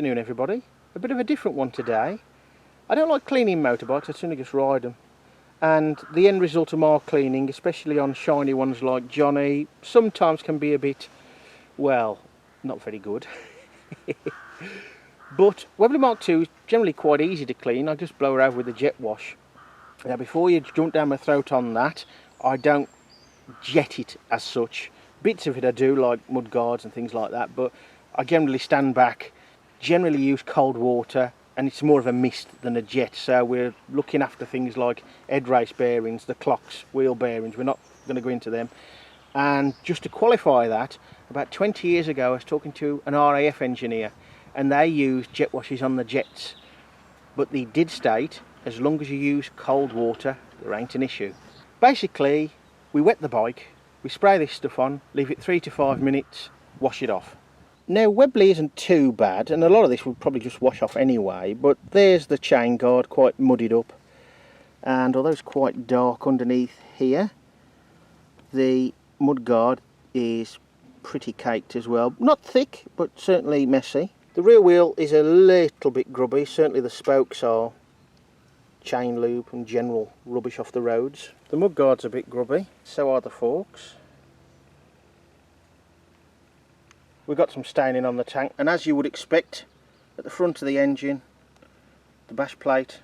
afternoon everybody. A bit of a different one today. I don't like cleaning motorbikes, I sooner just ride them. And the end result of my cleaning, especially on shiny ones like Johnny, sometimes can be a bit, well, not very good. But Webley Mark II is generally quite easy to clean. I just blow her over with a jet wash. Now before you jump down my throat on that, I don't jet it as such. Bits of it I do, like mud guards and things like that, but I generally stand back, generally use cold water, and it's more of a mist than a jet. So we're looking after things like head race bearings, the clocks, wheel bearings. We're not going to go into them. And just to qualify that, about 20 years ago I was talking to an RAF engineer, and they used jet washes on the jets, but they did state as long as you use cold water there ain't an issue. Basically we wet the bike, we spray this stuff on, leave it 3 to 5 minutes, wash it off. Now Webley isn't too bad, and a lot of this would probably just wash off anyway, but there's the chain guard quite muddied up, and although it's quite dark underneath here, the mud guard is pretty caked as well. Not thick, but certainly messy. The rear wheel is a little bit grubby, certainly the spokes are chain loop and general rubbish off the roads. The mud guard's a bit grubby, so are the forks. We've got some staining on the tank, and as you would expect, at the front of the engine, the bash plate,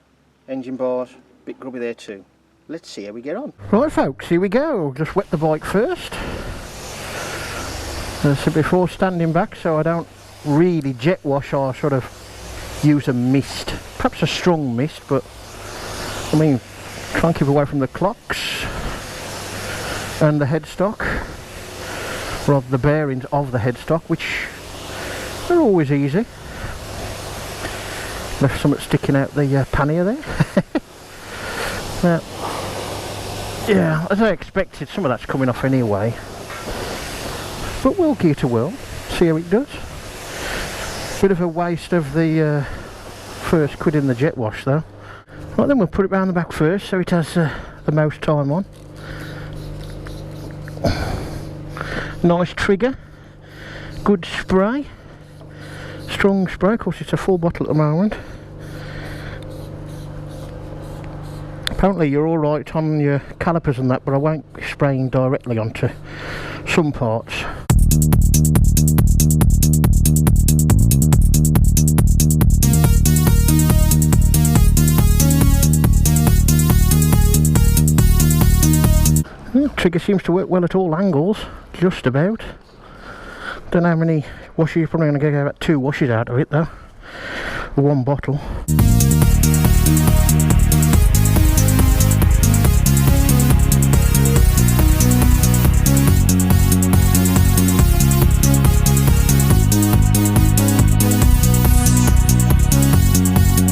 engine bars, a bit grubby there too. Let's see how we get on. Right folks, here we go. Just wet the bike first. As I said before, standing back so I don't really jet wash, I sort of use a mist. Perhaps a strong mist, but I mean, try and keep away from the clocks and the headstock. Rather the bearings of the headstock, which are always easy. Left something sticking out the pannier there. Now, yeah, as I expected, some of that's coming off anyway. But we'll give it a whirl, see how it does. Bit of a waste of the first quid in the jet wash though. Right, then we'll put it round the back first so it has the most time on. Nice trigger, good spray, strong spray. Of course it's a full bottle at the moment. Apparently you're alright on your calipers and that, but I won't be spraying directly onto some parts. Trigger seems to work well at all angles, just about. Don't know how many washes, you're probably going to get about 2 washes out of it though, one bottle.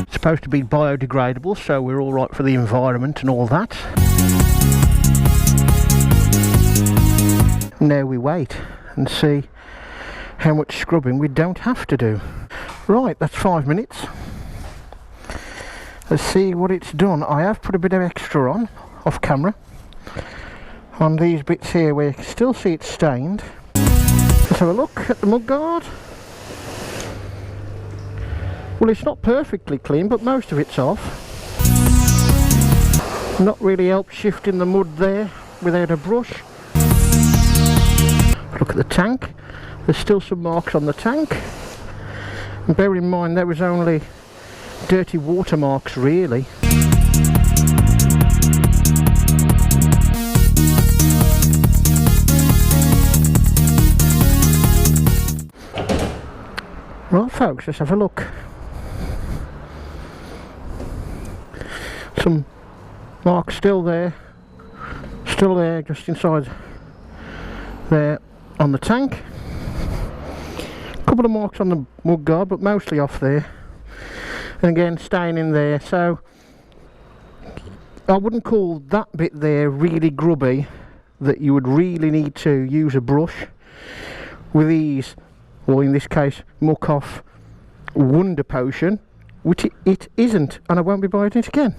It's supposed to be biodegradable, so we're all right for the environment and all that. Now we wait and see how much scrubbing we don't have to do. Right, that's 5 minutes. Let's see what it's done. I have put a bit of extra on, off camera, on these bits here where you can still see it's stained. Let's have a look at the mud guard. Well, it's not perfectly clean, but most of it's off. Not really helped shifting the mud there without a brush. Look at the tank, there's still some marks on the tank, and bear in mind there was only dirty water marks really. Right folks, let's have a look. Some marks still there just inside there on the tank. A couple of marks on the mud guard, but mostly off there, and again staining there. So I wouldn't call that bit there really grubby that you would really need to use a brush. With these, or in this case Muc Off Wonder Potion, which it isn't, and I won't be buying it again.